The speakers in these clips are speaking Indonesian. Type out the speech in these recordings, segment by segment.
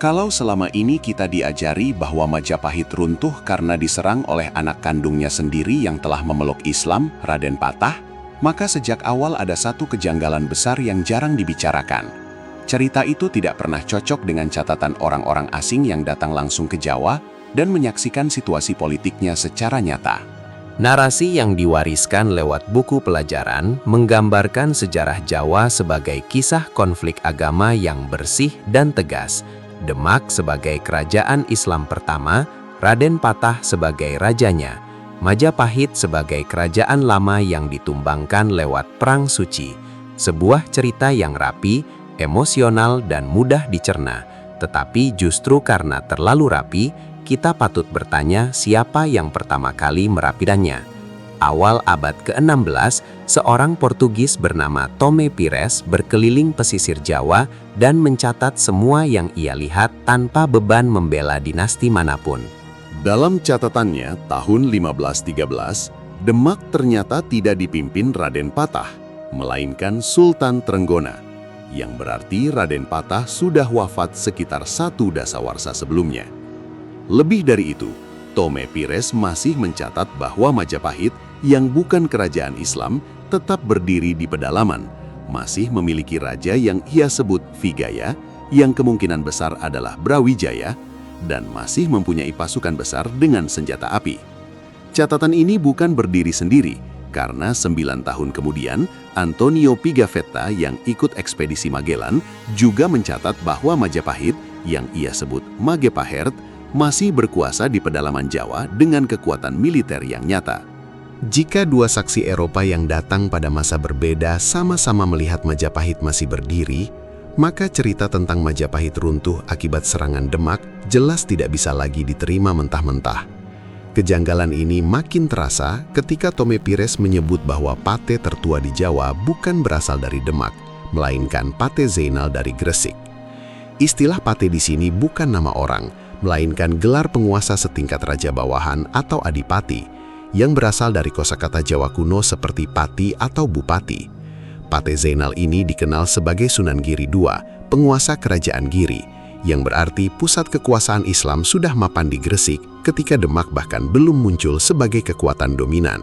Kalau selama ini kita diajari bahwa Majapahit runtuh karena diserang oleh anak kandungnya sendiri yang telah memeluk Islam, Raden Patah, maka sejak awal ada satu kejanggalan besar yang jarang dibicarakan. Cerita itu tidak pernah cocok dengan catatan orang-orang asing yang datang langsung ke Jawa dan menyaksikan situasi politiknya secara nyata. Narasi yang diwariskan lewat buku pelajaran menggambarkan sejarah Jawa sebagai kisah konflik agama yang bersih dan tegas. Demak sebagai kerajaan Islam pertama, Raden Patah sebagai rajanya, Majapahit sebagai kerajaan lama yang ditumbangkan lewat Perang Suci. Sebuah cerita yang rapi, emosional, dan mudah dicerna. Tetapi justru karena terlalu rapi, kita patut bertanya siapa yang pertama kali merapikannya. Awal abad ke-16, seorang Portugis bernama Tome Pires berkeliling pesisir Jawa dan mencatat semua yang ia lihat tanpa beban membela dinasti manapun. Dalam catatannya, tahun 1513, Demak ternyata tidak dipimpin Raden Patah, melainkan Sultan Trenggona, yang berarti Raden Patah sudah wafat sekitar 1 dasawarsa sebelumnya. Lebih dari itu, Tome Pires masih mencatat bahwa Majapahit yang bukan kerajaan Islam tetap berdiri di pedalaman, masih memiliki raja yang ia sebut Vigaya, yang kemungkinan besar adalah Brawijaya, dan masih mempunyai pasukan besar dengan senjata api. Catatan ini bukan berdiri sendiri, karena 9 tahun kemudian, Antonio Pigafetta yang ikut ekspedisi Magellan juga mencatat bahwa Majapahit, yang ia sebut Magepahert, masih berkuasa di pedalaman Jawa dengan kekuatan militer yang nyata. Jika dua saksi Eropa yang datang pada masa berbeda sama-sama melihat Majapahit masih berdiri, maka cerita tentang Majapahit runtuh akibat serangan Demak jelas tidak bisa lagi diterima mentah-mentah. Kejanggalan ini makin terasa ketika Tome Pires menyebut bahwa Pate tertua di Jawa bukan berasal dari Demak, melainkan Pate Zainal dari Gresik. Istilah Pate di sini bukan nama orang, melainkan gelar penguasa setingkat raja bawahan atau adipati, yang berasal dari kosakata Jawa kuno seperti pati atau bupati. Pate Zainal ini dikenal sebagai Sunan Giri II, penguasa kerajaan Giri, yang berarti pusat kekuasaan Islam sudah mapan di Gresik ketika Demak bahkan belum muncul sebagai kekuatan dominan.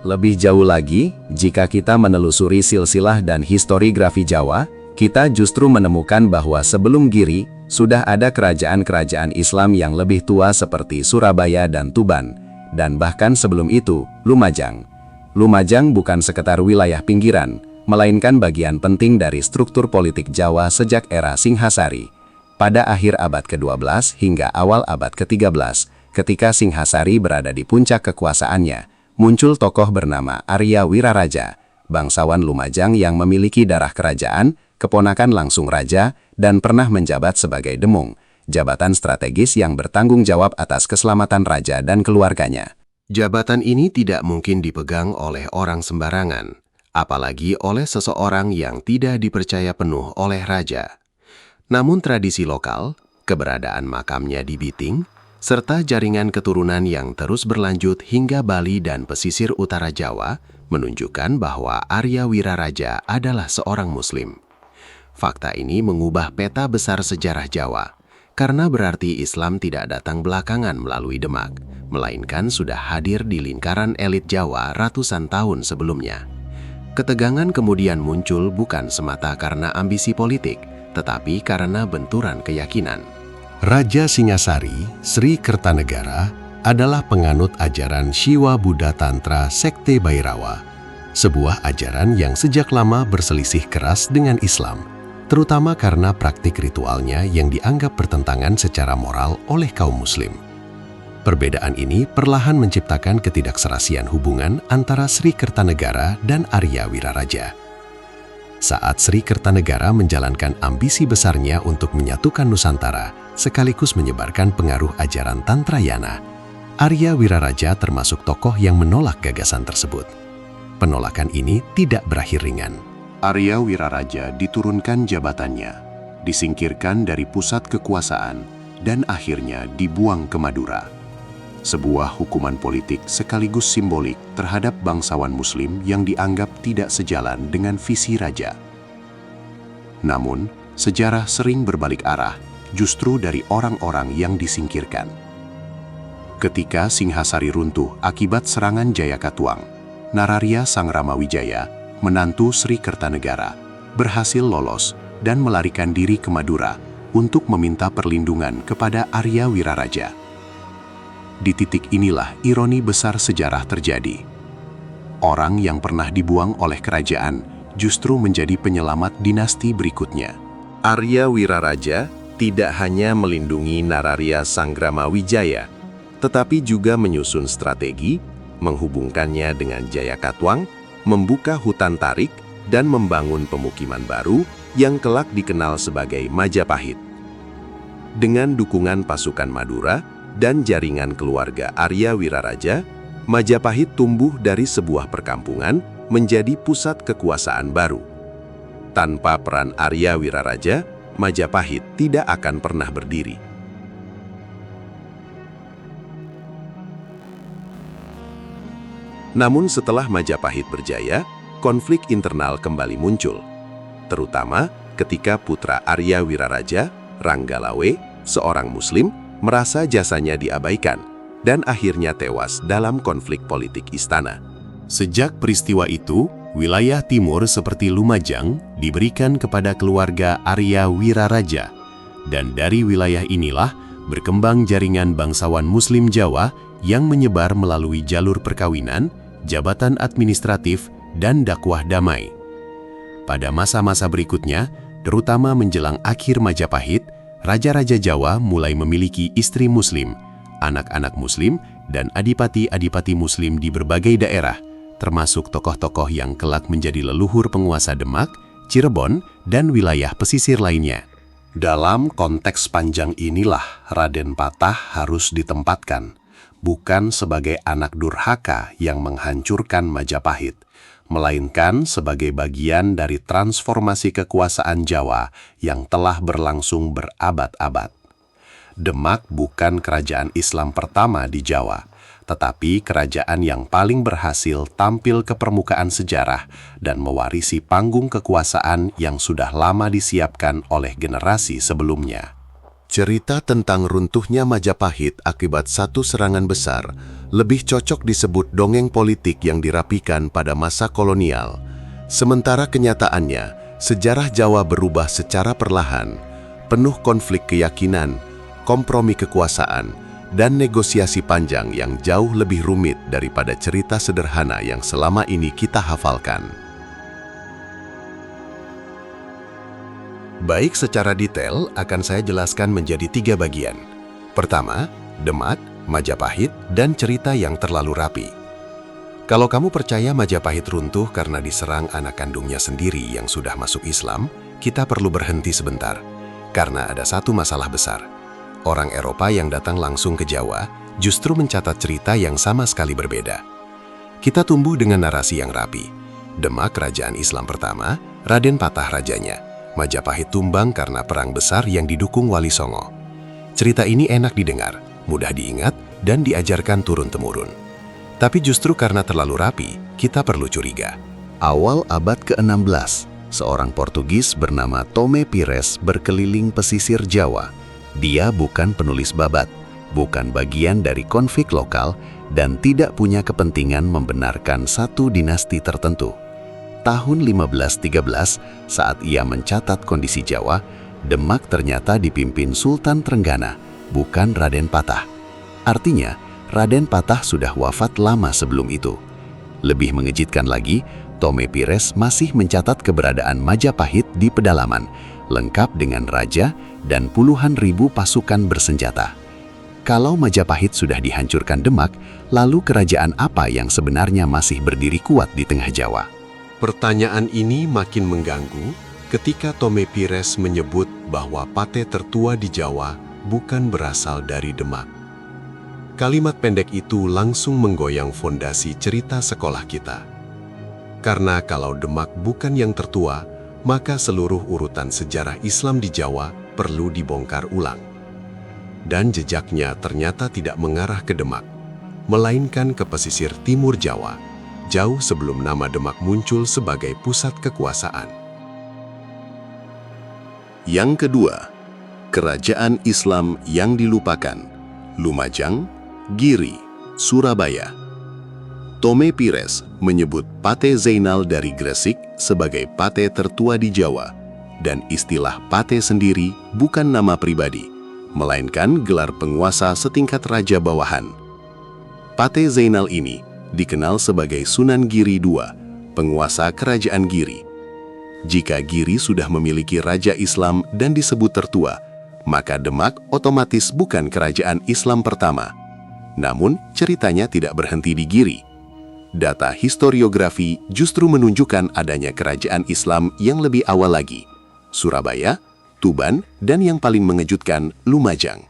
Lebih jauh lagi, jika kita menelusuri silsilah dan historiografi Jawa, kita justru menemukan bahwa sebelum Giri, sudah ada kerajaan-kerajaan Islam yang lebih tua seperti Surabaya dan Tuban, dan bahkan sebelum itu, Lumajang. Lumajang bukan sekedar wilayah pinggiran, melainkan bagian penting dari struktur politik Jawa sejak era Singhasari. Pada akhir abad ke-12 hingga awal abad ke-13, ketika Singhasari berada di puncak kekuasaannya, muncul tokoh bernama Arya Wiraraja, bangsawan Lumajang yang memiliki darah kerajaan, keponakan langsung raja, dan pernah menjabat sebagai Demung, jabatan strategis yang bertanggung jawab atas keselamatan raja dan keluarganya. Jabatan ini tidak mungkin dipegang oleh orang sembarangan, apalagi oleh seseorang yang tidak dipercaya penuh oleh raja. Namun tradisi lokal, keberadaan makamnya di Biting, serta jaringan keturunan yang terus berlanjut hingga Bali dan pesisir utara Jawa, menunjukkan bahwa Arya Wiraraja adalah seorang Muslim. Fakta ini mengubah peta besar sejarah Jawa, karena berarti Islam tidak datang belakangan melalui Demak, melainkan sudah hadir di lingkaran elit Jawa ratusan tahun sebelumnya. Ketegangan kemudian muncul bukan semata karena ambisi politik, tetapi karena benturan keyakinan. Raja Singasari, Sri Kertanegara, adalah penganut ajaran Shiva Buddha Tantra Sekte Bhairawa, sebuah ajaran yang sejak lama berselisih keras dengan Islam, terutama karena praktik ritualnya yang dianggap bertentangan secara moral oleh kaum Muslim. Perbedaan ini perlahan menciptakan ketidakserasian hubungan antara Sri Kertanegara dan Arya Wiraraja. Saat Sri Kertanegara menjalankan ambisi besarnya untuk menyatukan Nusantara, sekaligus menyebarkan pengaruh ajaran Tantrayana, Arya Wiraraja termasuk tokoh yang menolak gagasan tersebut. Penolakan ini tidak berakhir ringan. Arya Wiraraja diturunkan jabatannya, disingkirkan dari pusat kekuasaan, dan akhirnya dibuang ke Madura. Sebuah hukuman politik sekaligus simbolik terhadap bangsawan Muslim yang dianggap tidak sejalan dengan visi raja. Namun, sejarah sering berbalik arah justru dari orang-orang yang disingkirkan. Ketika Singhasari runtuh akibat serangan Jayakatwang, Nararya Sang Ramawijaya, menantu Sri Kertanegara, berhasil lolos dan melarikan diri ke Madura untuk meminta perlindungan kepada Arya Wiraraja. Di titik inilah ironi besar sejarah terjadi. Orang yang pernah dibuang oleh kerajaan justru menjadi penyelamat dinasti berikutnya. Arya Wiraraja tidak hanya melindungi Nararya Sangramawijaya, tetapi juga menyusun strategi, menghubungkannya dengan Jayakatwang, membuka hutan tarik, dan membangun pemukiman baru yang kelak dikenal sebagai Majapahit. Dengan dukungan pasukan Madura dan jaringan keluarga Arya Wiraraja, Majapahit tumbuh dari sebuah perkampungan menjadi pusat kekuasaan baru. Tanpa peran Arya Wiraraja, Majapahit tidak akan pernah berdiri. Namun setelah Majapahit berjaya, konflik internal kembali muncul, terutama ketika putra Arya Wiraraja, Ranggalawe, seorang Muslim, merasa jasanya diabaikan dan akhirnya tewas dalam konflik politik istana. Sejak peristiwa itu, wilayah timur seperti Lumajang diberikan kepada keluarga Arya Wiraraja, dan dari wilayah inilah berkembang jaringan bangsawan Muslim Jawa yang menyebar melalui jalur perkawinan, jabatan administratif, dan dakwah damai. Pada masa-masa berikutnya, terutama menjelang akhir Majapahit, raja-raja Jawa mulai memiliki istri Muslim, anak-anak Muslim, dan adipati-adipati Muslim di berbagai daerah, termasuk tokoh-tokoh yang kelak menjadi leluhur penguasa Demak, Cirebon, dan wilayah pesisir lainnya. Dalam konteks panjang inilah Raden Patah harus ditempatkan, bukan sebagai anak durhaka yang menghancurkan Majapahit, melainkan sebagai bagian dari transformasi kekuasaan Jawa yang telah berlangsung berabad-abad. Demak bukan kerajaan Islam pertama di Jawa, tetapi kerajaan yang paling berhasil tampil ke permukaan sejarah dan mewarisi panggung kekuasaan yang sudah lama disiapkan oleh generasi sebelumnya. Cerita tentang runtuhnya Majapahit akibat satu serangan besar lebih cocok disebut dongeng politik yang dirapikan pada masa kolonial. Sementara kenyataannya, sejarah Jawa berubah secara perlahan, penuh konflik keyakinan, kompromi kekuasaan, dan negosiasi panjang yang jauh lebih rumit daripada cerita sederhana yang selama ini kita hafalkan. Baik, secara detail akan saya jelaskan menjadi 3 bagian. Pertama, Demak, Majapahit, dan cerita yang terlalu rapi. Kalau kamu percaya Majapahit runtuh karena diserang anak kandungnya sendiri yang sudah masuk Islam, kita perlu berhenti sebentar, karena ada satu masalah besar. Orang Eropa yang datang langsung ke Jawa justru mencatat cerita yang sama sekali berbeda. Kita tumbuh dengan narasi yang rapi. Demak kerajaan Islam pertama, Raden Patah rajanya. Majapahit tumbang karena perang besar yang didukung Wali Songo. Cerita ini enak didengar, mudah diingat, dan diajarkan turun-temurun. Tapi justru karena terlalu rapi, kita perlu curiga. Awal abad ke-16, seorang Portugis bernama Tome Pires berkeliling pesisir Jawa. Dia bukan penulis babat, bukan bagian dari konflik lokal, dan tidak punya kepentingan membenarkan satu dinasti tertentu. Tahun 1513, saat ia mencatat kondisi Jawa, Demak ternyata dipimpin Sultan Trenggana, bukan Raden Patah. Artinya, Raden Patah sudah wafat lama sebelum itu. Lebih mengejutkan lagi, Tome Pires masih mencatat keberadaan Majapahit di pedalaman, lengkap dengan raja dan puluhan ribu pasukan bersenjata. Kalau Majapahit sudah dihancurkan Demak, lalu kerajaan apa yang sebenarnya masih berdiri kuat di tengah Jawa? Pertanyaan ini makin mengganggu ketika Tome Pires menyebut bahwa pate tertua di Jawa bukan berasal dari Demak. Kalimat pendek itu langsung menggoyang fondasi cerita sekolah kita. Karena kalau Demak bukan yang tertua, maka seluruh urutan sejarah Islam di Jawa perlu dibongkar ulang. Dan jejaknya ternyata tidak mengarah ke Demak, melainkan ke pesisir timur Jawa, jauh sebelum nama Demak muncul sebagai pusat kekuasaan. Yang kedua, Kerajaan Islam yang dilupakan, Lumajang, Giri, Surabaya. Tome Pires menyebut Pate Zainal dari Gresik sebagai pate tertua di Jawa, dan istilah pate sendiri bukan nama pribadi, melainkan gelar penguasa setingkat raja bawahan. Pate Zainal ini dikenal sebagai Sunan Giri II, penguasa kerajaan Giri. Jika Giri sudah memiliki raja Islam dan disebut tertua, maka Demak otomatis bukan kerajaan Islam pertama. Namun, ceritanya tidak berhenti di Giri. Data historiografi justru menunjukkan adanya kerajaan Islam yang lebih awal lagi, Surabaya, Tuban, dan yang paling mengejutkan, Lumajang.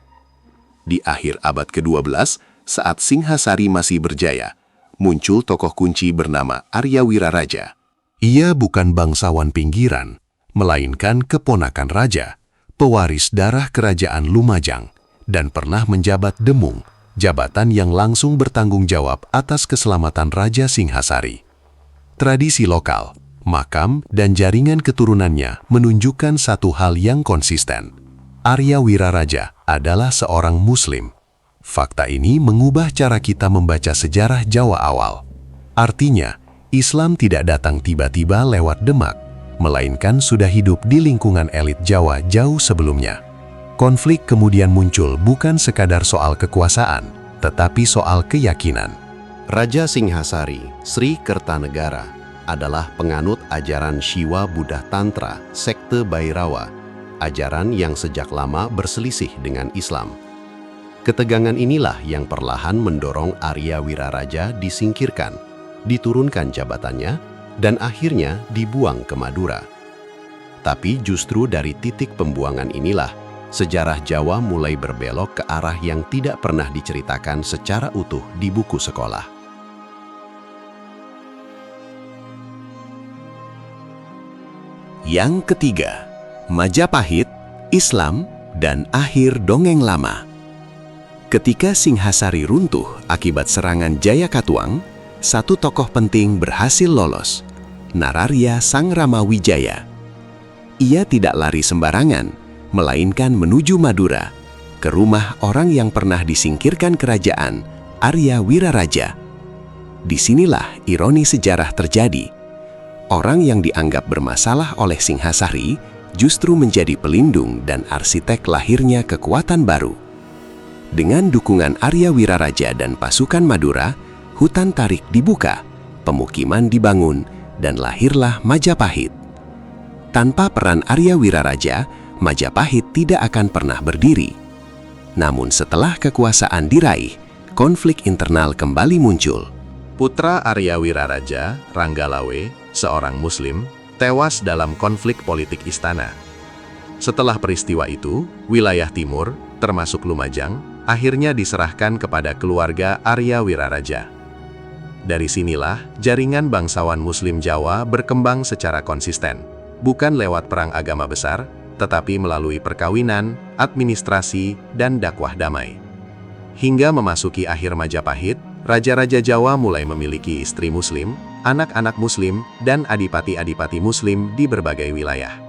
Di akhir abad ke-12, saat Singhasari masih berjaya, muncul tokoh kunci bernama Arya Wiraraja. Ia bukan bangsawan pinggiran, melainkan keponakan raja, pewaris darah kerajaan Lumajang, dan pernah menjabat Demung, jabatan yang langsung bertanggung jawab atas keselamatan Raja Singhasari. Tradisi lokal, makam, dan jaringan keturunannya menunjukkan satu hal yang konsisten. Arya Wiraraja adalah seorang Muslim. Fakta ini mengubah cara kita membaca sejarah Jawa awal. Artinya, Islam tidak datang tiba-tiba lewat Demak, melainkan sudah hidup di lingkungan elit Jawa jauh sebelumnya. Konflik kemudian muncul bukan sekadar soal kekuasaan, tetapi soal keyakinan. Raja Singhasari, Sri Kertanegara, adalah penganut ajaran Shiva Buddha Tantra, sekte Bhairava, ajaran yang sejak lama berselisih dengan Islam. Ketegangan inilah yang perlahan mendorong Arya Wiraraja disingkirkan, diturunkan jabatannya, dan akhirnya dibuang ke Madura. Tapi justru dari titik pembuangan inilah, sejarah Jawa mulai berbelok ke arah yang tidak pernah diceritakan secara utuh di buku sekolah. Yang ketiga, Majapahit, Islam, dan akhir dongeng lama. Ketika Singhasari runtuh akibat serangan Jayakatwang, satu tokoh penting berhasil lolos, Nararya Sang Ramawijaya. Ia tidak lari sembarangan, melainkan menuju Madura, ke rumah orang yang pernah disingkirkan kerajaan, Arya Wiraraja. Disinilah ironi sejarah terjadi. Orang yang dianggap bermasalah oleh Singhasari justru menjadi pelindung dan arsitek lahirnya kekuatan baru. Dengan dukungan Arya Wiraraja dan pasukan Madura, hutan tarik dibuka, pemukiman dibangun, dan lahirlah Majapahit. Tanpa peran Arya Wiraraja, Majapahit tidak akan pernah berdiri. Namun setelah kekuasaan diraih, konflik internal kembali muncul. Putra Arya Wiraraja, Ranggalawe, seorang Muslim, tewas dalam konflik politik istana. Setelah peristiwa itu, wilayah timur, termasuk Lumajang, akhirnya diserahkan kepada keluarga Arya Wiraraja. Dari sinilah, jaringan bangsawan Muslim Jawa berkembang secara konsisten, bukan lewat perang agama besar, tetapi melalui perkawinan, administrasi, dan dakwah damai. Hingga memasuki akhir Majapahit, raja-raja Jawa mulai memiliki istri Muslim, anak-anak Muslim, dan adipati-adipati Muslim di berbagai wilayah.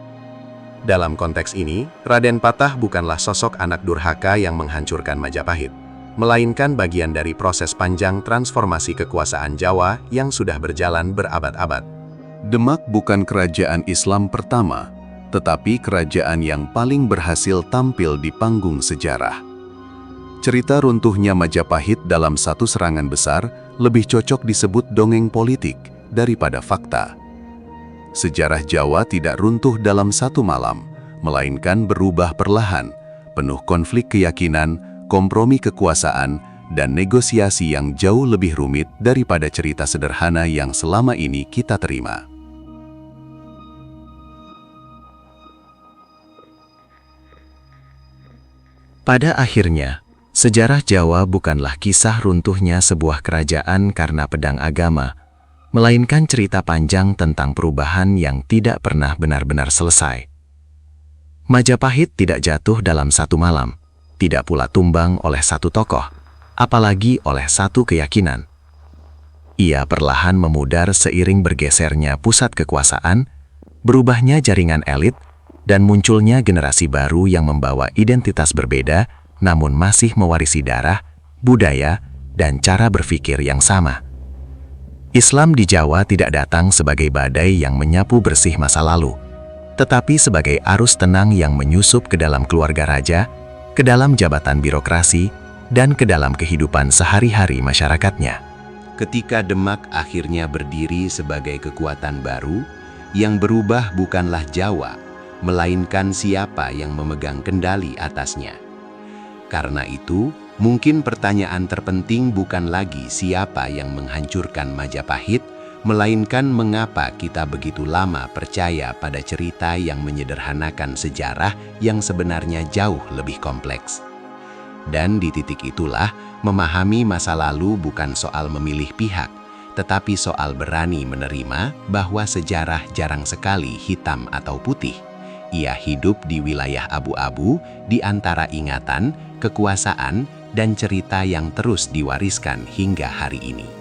Dalam konteks ini, Raden Patah bukanlah sosok anak durhaka yang menghancurkan Majapahit, melainkan bagian dari proses panjang transformasi kekuasaan Jawa yang sudah berjalan berabad-abad. Demak bukan kerajaan Islam pertama, tetapi kerajaan yang paling berhasil tampil di panggung sejarah. Cerita runtuhnya Majapahit dalam satu serangan besar lebih cocok disebut dongeng politik daripada fakta. Sejarah Jawa tidak runtuh dalam satu malam, melainkan berubah perlahan, penuh konflik keyakinan, kompromi kekuasaan, dan negosiasi yang jauh lebih rumit daripada cerita sederhana yang selama ini kita terima. Pada akhirnya, sejarah Jawa bukanlah kisah runtuhnya sebuah kerajaan karena pedang agama, melainkan cerita panjang tentang perubahan yang tidak pernah benar-benar selesai. Majapahit tidak jatuh dalam satu malam, tidak pula tumbang oleh satu tokoh, apalagi oleh satu keyakinan. Ia perlahan memudar seiring bergesernya pusat kekuasaan, berubahnya jaringan elit, dan munculnya generasi baru yang membawa identitas berbeda namun masih mewarisi darah, budaya, dan cara berpikir yang sama. Islam di Jawa tidak datang sebagai badai yang menyapu bersih masa lalu, tetapi sebagai arus tenang yang menyusup ke dalam keluarga raja, ke dalam jabatan birokrasi, dan ke dalam kehidupan sehari-hari masyarakatnya. Ketika Demak akhirnya berdiri sebagai kekuatan baru, yang berubah bukanlah Jawa, melainkan siapa yang memegang kendali atasnya. Karena itu, mungkin pertanyaan terpenting bukan lagi siapa yang menghancurkan Majapahit, melainkan mengapa kita begitu lama percaya pada cerita yang menyederhanakan sejarah yang sebenarnya jauh lebih kompleks. Dan di titik itulah, memahami masa lalu bukan soal memilih pihak, tetapi soal berani menerima bahwa sejarah jarang sekali hitam atau putih. Ia hidup di wilayah abu-abu, di antara ingatan, kekuasaan, dan cerita yang terus diwariskan hingga hari ini.